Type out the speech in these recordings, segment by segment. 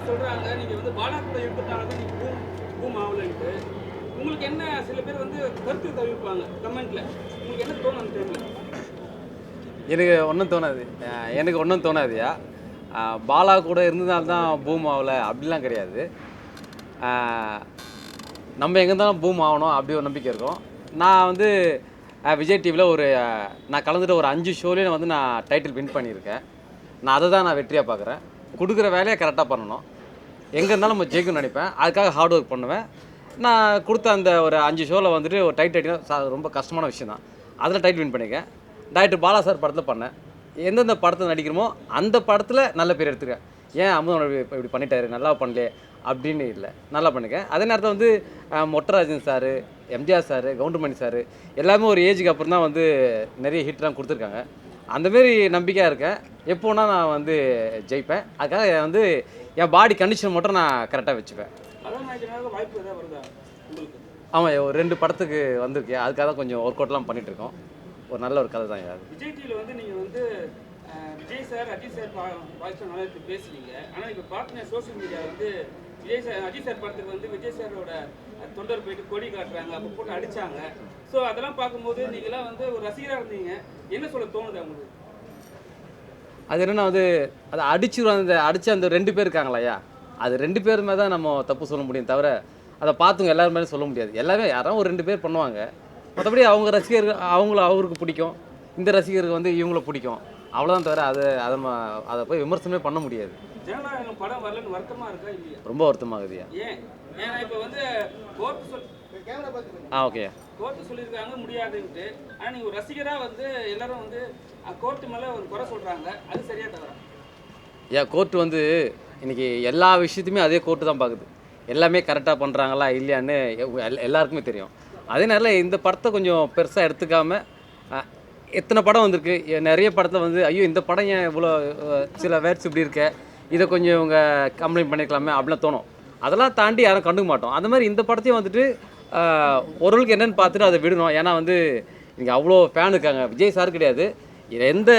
சொல்றாங்க நீங்க வந்து பாலா கூட இருக்கிறதால தான் நீங்க பூம் ஆகலன்ட்டு. உங்களுக்கு என்ன சில பேர் வந்து கருத்து தெரிவிப்பாங்க கமெண்ட்ல. உங்களுக்கு என்ன தோணும் அந்த டைம்ல? எனக்கு ஒன்றும் தோணாதுயா. பாலா கூட இருந்ததுனால தான் பூம் ஆகலை அப்படிலாம் கிடையாது. நம்ம எங்கே இருந்தாலும் பூம் ஆகணும் அப்படி ஒரு நம்பிக்கை இருக்கும். நான் வந்து விஜய் டிவியில் நான் கலந்துட்டு ஒரு 5 ஷோலேயும் வந்து நான் டைட்டில் வின் பண்ணியிருக்கேன். நான் அதை தான் நான் வெற்றியாக பார்க்குறேன். கொடுக்குற வேலையை கரெக்டாக பண்ணணும். எங்கே இருந்தாலும் நம்ம ஜெயிக்கணும்னு நினைப்பேன். அதுக்காக ஹார்ட் ஒர்க் பண்ணுவேன். நான் கொடுத்த அந்த ஒரு 5 ஷோவில் வந்துட்டு ஒரு டைட்டில் ரொம்ப கஷ்டமான விஷயம் தான். அதில் டைட்டில் வின் பண்ணியிருக்கேன். டாக்டர் பாலா சார் படத்தில் பண்ணேன். எந்தெந்த படத்தில் நடிக்கிறோமோ அந்த படத்தில் நல்ல பேர் எடுத்துருக்கேன். ஏன் அமுதன் இப்படி பண்ணிட்டாரு, நல்லா பண்ணலையே அப்படின்னு இல்லை, நல்லா பண்ணிக்கேன். அதே நேரத்தில் வந்து Mottarajan sir, MGR sir, Goundamani sir எல்லாமே ஒரு ஏஜுக்கு அப்புறம் தான் வந்து நிறைய ஹிட்லாம் கொடுத்துருக்காங்க. அந்தமாரி நம்பிக்கையாக இருக்கேன். எப்போனா நான் வந்து ஜெயிப்பேன். அதுக்காக வந்து என் பாடி கண்டிஷன் மட்டும் நான் கரெக்டாக வச்சுப்பேன். ஆமாம், ஒரு 2 படத்துக்கு வந்திருக்கு. அதுக்காக தான் கொஞ்சம் ஒர்க் அவுட்லாம் பண்ணிகிட்ருக்கோம். ஒரு நல்ல ஒரு கதை தான் யாரு. விஜய் டிவியில் வந்து நீங்கள் வந்து Vijay sir Ajith sir voice நல்லா பேசுவீங்க. ஆனால் இப்போ பார்த்தீங்கன்னா சோசியல் மீடியா வந்து அஜித் சார் படத்துக்கு வந்து விஜய் சாரோட தொண்டர் போயிட்டு கொடி காட்டுறாங்க, அப்போ போட்டு அடித்தாங்க. ஸோ அதெல்லாம் பார்க்கும்போது நீங்களாம் வந்து ஒரு ரசிகராக இருந்தீங்க, என்ன சொல்ல தோணுது அவங்களுக்கு? அது என்னென்னா வந்து அதை அடித்த அந்த 2 பேர் இருக்காங்களையா, அது 2 பேருமே தான் நம்ம தப்பு சொல்ல முடியும் தவிர அதை பார்த்துங்க எல்லாருமே சொல்ல முடியாது. எல்லாமே யாராவது ஒரு 2 பேர் பண்ணுவாங்க. மற்றபடி அவங்க ரசிகர்கள் அவருக்கு பிடிக்கும், இந்த ரசிகருக்கு வந்து இவங்கள பிடிக்கும், அவ்வளோதான் தவிர அதை போய் விமர்சனமே பண்ண முடியாது. ஜனநாயகம் படம் வரலன்னு வருத்தமாக இருக்கா இல்லையா? ரொம்ப வருத்தமாகுதுயா. ஏன்னா இப்போ வந்து ஓகே, கோர்ட்டு சொல்லியிருக்காங்க முடியாதுன்ட்டு. ஆனால் நீங்கள் ஒரு ரசிகராக வந்து எல்லாரும் வந்து கோர்ட்டு மேலே ஒரு குறை சொல்கிறாங்க, அது சரியாக தவிர? கோர்ட்டு வந்து இன்றைக்கி எல்லா விஷயத்தையுமே அதே கோர்ட்டு தான் பார்க்குது. எல்லாமே கரெக்டாக பண்ணுறாங்களா இல்லையான்னு எல்லாருக்குமே தெரியும். அதே நேரத்தில் இந்த படத்தை கொஞ்சம் பெருசாக எடுத்துக்காமல் எத்தனை படம் வந்திருக்கு, நிறைய படத்தில் வந்து ஐயோ இந்த படம் ஏன் இவ்வளோ சில வேர்ட்ஸ் இப்படி இருக்க, இதை கொஞ்சம் இவங்க கம்ப்ளைண்ட் பண்ணிக்கலாமே அப்படிலாம் தோணும். அதெல்லாம் தாண்டி யாரும் கண்டுக்க மாட்டோம். அந்த மாதிரி இந்த படத்தையும் வந்துட்டு ஓரளவுக்கு என்னென்னு பார்த்துட்டு அதை விடணும். ஏன்னா வந்து இங்கே அவ்வளோ ஃபேன் இருக்காங்க. விஜய் சார் கிடையாது, எந்த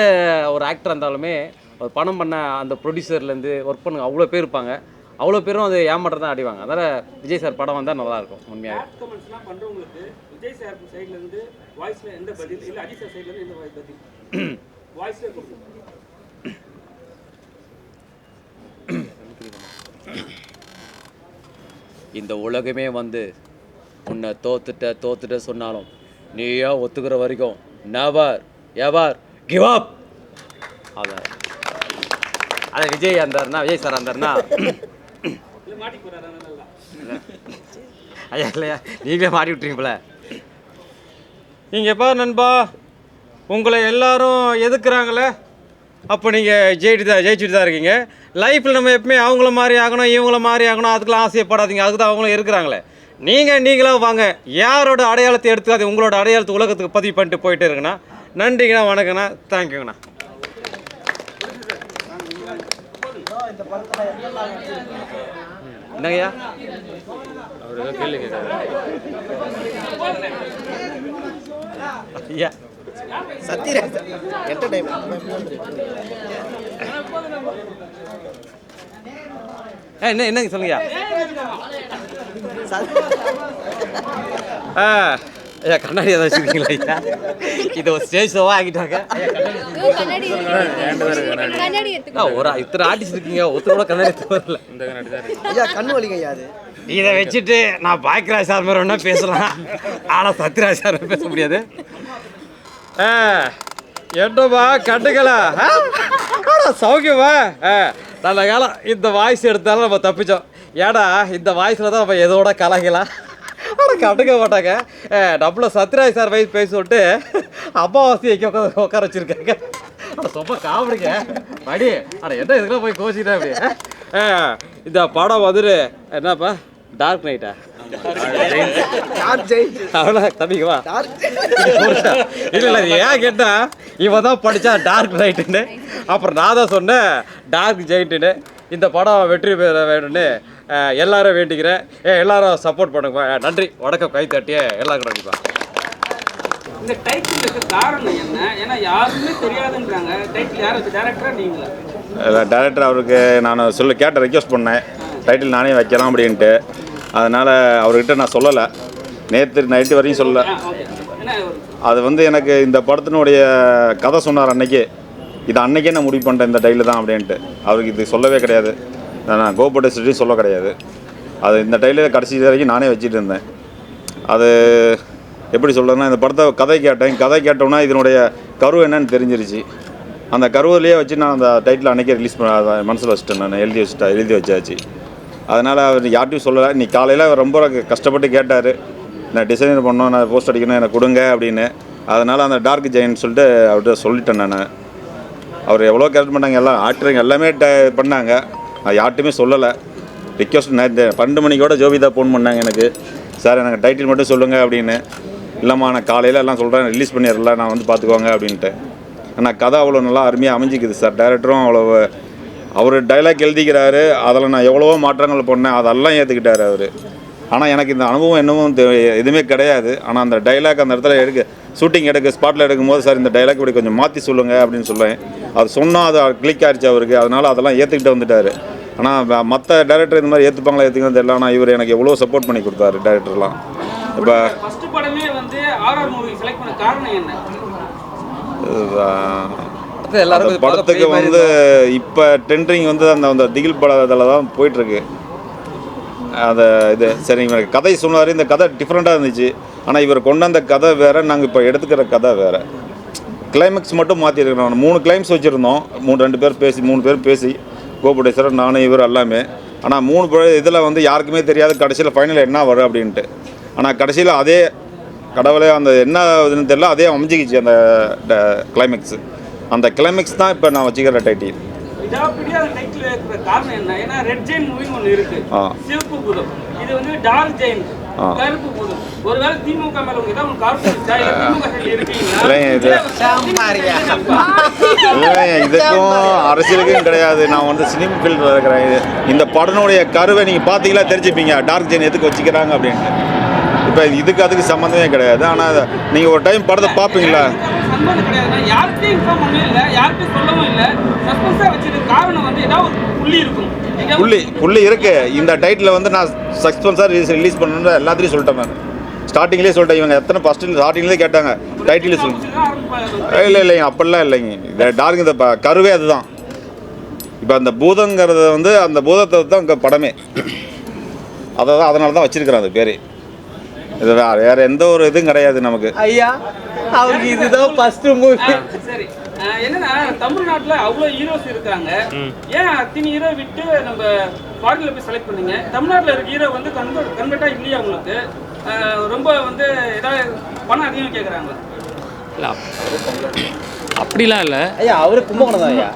ஒரு ஆக்டராக இருந்தாலுமே ஒரு படம் பண்ண அந்த ப்ரொடியூசர்லேருந்து ஒர்க் பண்ணுங்க அவ்வளோ பேர் இருப்பாங்க. அவ்வளோ பேரும் அது ஏமாற்றம் தான் அடிவாங்க. அதனால் விஜய் சார் படம் வந்தால் நல்லாயிருக்கும். உண்மையாக கமெண்ட்ஸ்லாம் பண்ணுறவங்களுக்கு விஜய் சார் சைட்லேருந்து வாய்ஸில் எந்த பதில் இல்லை, அஜித் சார் சைட்லேருந்து எந்த பதில் வாய்ஸ்லேயே கொடுக்கும்? இந்த உலகமே வந்து உன்னை தோத்துட்ட சொன்னாலும் நீயா ஒத்துக்கிற வரைக்கும் நெவர் எவர் கிவ் அப். அதை விஜய் சார் இருந்தாருன்னா ஐயா இல்லையா, நீங்களே மாட்டி விட்டுறீங்களே. நீங்கள் எப்போ நண்பா உங்களை எல்லாரும் எதுக்குறாங்களே, அப்போ நீங்கள் ஜெயிச்சுட்டு தான் இருக்கீங்க. லைஃப்பில் நம்ம எப்பவுமே அவங்கள மாதிரி ஆகணும் இவங்கள மாதிரி ஆகணும் அதுக்கெலாம் ஆசைப்படாதீங்க. அதுக்கு தான் அவங்களும் இருக்கிறாங்களே. நீங்களாக வாங்க, யாரோட அடையாளத்தை எடுத்துக்காது, உங்களோட அடையாளத்தை உலகத்துக்கு பதிவு பண்ணிட்டு போயிட்டு இருக்குண்ணா. நன்றிங்கண்ணா, வணக்கண்ணா, தேங்க்யூங்கண்ணா. என்னங்கய்யா அவரு கேள்வி கேட்குறாரு. ஐயா சத்யராஜ் என்னங்க சொல்லுங்கய்யா. ஐயா கண்ணாடி ஏதாவது வச்சுருக்கீங்களா ஐயா? இதை ஒரு ஸ்டேஜ் ஷோவாக ஆகிட்டாங்க. ஒரு இத்தனை ஆர்டிஸ்ட் இருக்கீங்க, ஒருத்தர் கூட கண்ணாடி எடுத்து வரல. இந்த கண்ணாடி தான் ஐயா, கண்ணு வலிங்க ஐயா. அது இதை வச்சுட்டு நான் பாக்கியராஜ் சார் மாதிரி ஒன்றா பேசலாம், ஆனால் சத்யராஜ் சார் பேச முடியாது. என்னப்பா கண்டுக்கலா சௌக்கியமா? நல்ல காலம் இந்த வாய்ஸ் எடுத்தாலும் நம்ம தப்பிச்சோம். ஏடா இந்த வாய்ஸில் தான் நம்ம எதோட கலகலாம். ஆனால் கண்டுக்க மாட்டாங்க. நம்மள சத்யராஜ் சார் வயசு பேச விட்டு அம்மாவாசி உட்கார வச்சுருக்காங்க. ஆனால் ரொம்ப காமெடிங்க மடி. ஆனால் என்ன இதுக்கெல்லாம் போய் கோச்சிக்கிட்டேன் அப்படி. இந்த படம் வந்துட்டு என்னப்பா டார்க் நைட்டா அவ்வளோ தம்பிக்குவா இல்லை ஏன் கேட்டா இவன் தான் படித்தா டார்க் நைட்டுன்னு, அப்புறம் நான் தான் சொன்னேன் டார்க் ஜெயிண்ட்டுன்னு. இந்த படம் வெற்றி பெற வேணும்னு எல்லாரும் வேண்டிக்கிறேன். எல்லாரும் சப்போர்ட் பண்ணுங்க. நன்றி, வணக்கம். கை தட்டியே எல்லாருக்கும் நன்றிப்பா. இந்த டைட்டிலுக்கு காரணம் என்ன? ஏன்னா யாருமே தெரியாதுன்றாங்க. டைட்டில் யார் வச்சு? டேரக்டரா நீங்களா? டேரக்டர் அவருக்கு நான் கேட்ட ரெக்வஸ்ட் பண்ணேன். டைட்டில் நானே வைக்கலாம் அப்படின்ட்டு. அதனால் அவர்கிட்ட நான் சொல்லலை, நேற்று நைட்டு வரையும் சொல்லலை. அது வந்து எனக்கு இந்த படத்தினுடைய கதை சொன்னார் அன்னைக்கே, இது அன்னைக்கே நான் முடிவு பண்ணிட்டேன் இந்த டைட்டில் தான் அப்படின்ட்டு. அவருக்கு இது சொல்லவே கிடையாது, நான் கோபுரத்தையும் சொல்ல கிடையாது. அது இந்த டைட்டில் கடைசி வரைக்கும் நானே வச்சுட்டு இருந்தேன். அது எப்படி சொல்கிறதுனா, இந்த படத்தை கதை கேட்டோன்னா இதனுடைய கரு என்னன்னு தெரிஞ்சிருச்சு. அந்த கருவிலேயே வச்சு நான் அந்த டைட்டில் அன்றைக்கே ரிலீஸ் பண்ண மனசில் வச்சுட்டேன், நான் எழுதி வச்சாச்சு. அதனால் அவர் யார்ட்டையும் சொல்லலை. இன்றைக்கி காலையில் அவர் ரொம்ப கஷ்டப்பட்டு கேட்டார், நான் டிசைனர் பண்ணோம், நான் போஸ்ட் அடிக்கணும், எனக்கு கொடுங்க அப்படின்னு. அதனால் அந்த டார்க் ஜெயின்னு சொல்லிட்டு அவர்கிட்ட சொல்லிட்டேன் நான். அவர் எவ்வளோ கேரக்ட் பண்ணாங்க, எல்லாம் ஆக்டருங்க எல்லாமே பண்ணாங்க, நான் யார்ட்டையுமே சொல்லலை. ரிக்வஸ்ட் நேற்று 12 மணிக்கோட ஜோபிதா ஃபோன் பண்ணாங்க எனக்கு, சார் எனக்கு டைட்டில் மட்டும் சொல்லுங்கள் அப்படின்னு. இல்லைம்மா நான் காலையில் எல்லாம் சொல்கிறேன், ரிலீஸ் பண்ணிடல, நான் வந்து பார்த்துக்கோங்க அப்படின்ட்டு. ஆனால் கதை அவ்வளோ நல்லா அருமையாக அமைஞ்சிக்குது சார். டைரக்டரும் அவ்வளோ, அவர் டைலாக் எழுதிக்கிறாரு, அதில் நான் எவ்வளவோ மாற்றங்கள் பண்ணேன், அதெல்லாம் ஏற்றுக்கிட்டார் அவர். ஆனால் எனக்கு இந்த அனுபவம் என்னவும் எதுவுமே கிடையாது. ஆனால் அந்த டைலாக் அந்த இடத்துல ஷூட்டிங் ஸ்பாட்டில் எடுக்கும்போது, சார் இந்த டைலாக் இப்படி கொஞ்சம் மாற்றி சொல்லுங்கள் அப்படின்னு சொல்லுவேன். அது சொன்னால் அது கிளிக் ஆகிடுச்சு அவருக்கு, அதனால் அதெல்லாம் ஏற்றுக்கிட்டு வந்துட்டார். ஆனால் மற்ற டைரக்டர் இந்த மாதிரி ஏற்றுப்பாங்களா ஏற்றுக்கணும் தெரியல. ஆனால் இவர் எனக்கு எவ்வளோ சப்போர்ட் பண்ணி கொடுத்தாரு டைரக்டர்லாம். இப்போ ஃபர்ஸ்ட் படமே வந்து ஆர்ஆர் மூவி செலக்ட் பண்ண காரணம் என்ன? படத்துக்கு வந்து இப்போ டெண்டரிங் வந்து அந்த திகில் படத்தில் தான் போயிட்டுருக்கு. அதை இது சரி, இவருக்கு கதை சொன்னார், இந்த கதை டிஃப்ரெண்ட்டாக இருந்துச்சு. ஆனால் இவர் கொண்டு வந்த கதை வேறு, நாங்கள் இப்போ எடுத்துக்கிற கதை வேறு. கிளைமேக்ஸ் மட்டும் மாற்றிருக்கிறோம். 3 கிளைம்ஸ் வச்சுருந்தோம், 3 பேர் பேசி கோபுரேஸ்வரர், நானும் இவர் எல்லாமே. ஆனால் 3 பேர் இதில் வந்து யாருக்குமே தெரியாது கடைசியில் ஃபைனல் என்ன வரும் அப்படின்ட்டு. ஆனால் கடைசியில் அதே கடவுளே அந்த என்ன இதுன்னு தெரியல, அதே அமைஞ்சிக்கிச்சு அந்த கிளைமேக்ஸு. அந்த கிளைமேக்ஸ் தான் இப்போ நான் வச்சுக்கிற டைட்டில். விடாப்பிடியா அந்த டைட்டில் இருக்கிற காரணம் என்ன? ஏன்னா ரெட் ஜெயின் மூவின்னு ஒன்று இருக்கு, சிவப்பு பூதம். இது வந்து டார்க் ஜெயின், கருப்பு பூதம். ஒருவேளை திமுக மேல உங்களுக்கு ஏதாவது காரணம் இருக்கா? இல்ல திமுக சைடுல இருக்கீங்களா? இதுக்கும் அரசியலுக்கும் கிடையாது. நான் வந்து சினிமா ஃபீல்டில் இருக்கிறேன். இந்த படனுடைய கருவை நீங்கள் பார்த்தீங்களா தெரிஞ்சுப்பீங்க, டார்க் ஜெயின் எதுக்கு வச்சுக்கிறாங்க அப்படின்ட்டு. இப்போ இதுக்கு அதுக்கு சம்மந்தமே கிடையாது. ஆனால் நீங்கள் ஒரு டைம் படத்தை பார்ப்பீங்களா? சம்பந்தம் கிடையாது. யாருக்கும் இன்ஃபார்ம் பண்ணவே இல்லை, யாருக்கும் சொல்லவும் இல்லை. சஸ்பென்ஸாக வச்சதுக்கு காரணம் வந்து ஏதாவது புள்ளி இருக்கும். புள்ளி இருக்கு. இந்த டைட்டில் வந்து நான் சஸ்பென்ஸாக ரிலீஸ் பண்ணணுன்னு எல்லாத்தையும் சொல்லிட்டேன். நான் ஸ்டார்டிங்லேயே சொல்லிட்டேன். இவங்க எத்தனை ஃபஸ்ட்டு ஸ்டார்டிங்லேயே கேட்டாங்க டைட்டில் சொல்லி. இல்லைங்க, அப்படிலாம் இல்லைங்க. இந்த டார்க் இந்த கருவே அதுதான். இப்போ அந்த பூதங்கிறத வந்து அந்த பூதத்தை தான் இங்கே படமே, அதனால தான் வச்சிருக்கிறேன் அது பேர். இது வேற எந்த ஒரு இதுவும் கிடையாது நமக்கு. ஐயா அவருக்கு இதுதான் ஃபர்ஸ்ட் மூவி. சரி, என்னன்னா தமிழ்நாட்டுல அவ்வளவு ஹீரோஸ் இருக்காங்க, ஏன் அத்தனை ஹீரோ விட்டு நம்ம ஃபாரின்ல போய் செலக்ட் பண்ணீங்க? தமிழ்நாட்டுல இருக்க ஹீரோ வந்து கன்வெர்ட்டா இல்லையா உங்களுக்கு? ரொம்ப வந்து ஏதாவது பணம் அதிகம் கேட்குறாங்க. அப்படிலாம் இல்லை ஐயா, அவரு கும்பகோணம் தான் ஐயா.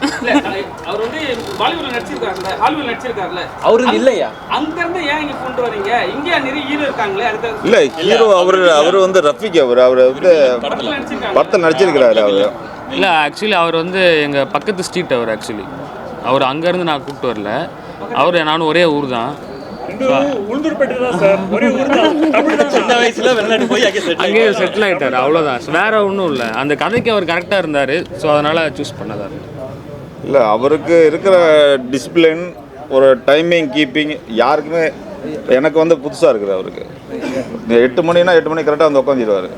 அவர் வந்து பாலிவுட்ல நடிச்சிருக்காருல்ல, ஹாலிவுட்ல நடிச்சிருக்காருல்ல, அவரு இல்லையா? அங்க இருந்து ஏன் இங்க கொண்டு வரீங்க? இங்க நிறைய ஹீரோ இருக்காங்களே. அடுத்த இல்லை ஹீரோ அவர் வந்து ரஃபிக், அவர் வந்து படத்தில் நடிச்சிருக்கிறாரு. அவர் இல்லை, ஆக்சுவலி அவர் வந்து எங்கள் பக்கத்து ஸ்ட்ரீட். அவர் அங்கேருந்து நான் கூப்பிட்டு வரல. அவர் நானும் ஒரே ஊர் தான். அங்கேயே செட்டில் ஆகிட்டார், அவ்வளோதான். வேற ஒன்றும் இல்லை. அந்த கதைக்கு அவர் கரெக்டாக இருந்தார், ஸோ அதனால் சூஸ் பண்ணதார். இல்லை, அவருக்கு இருக்கிற டிசிப்ளின், ஒரு டைமிங் கீப்பிங் யாருக்குமே எனக்கு வந்து புதுசாக இருக்குது. அவருக்கு 8 மணினா 8 மணி கரெக்டாக வந்து உட்காந்துடுவார்.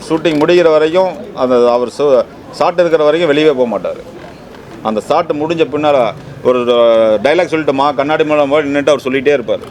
ஷூட்டிங் முடிகிற வரைக்கும் அந்த அவர் ஷாட் இருக்கிற வரைக்கும் வெளியே போக மாட்டார். அந்த ஷாட் முடிஞ்ச பின்னால் ஒரு டைலாக் சொல்லிட்டோமா, கண்ணாடி மூலமாக நின்றுட்டு அவர் சொல்லிகிட்டே இருப்பார்.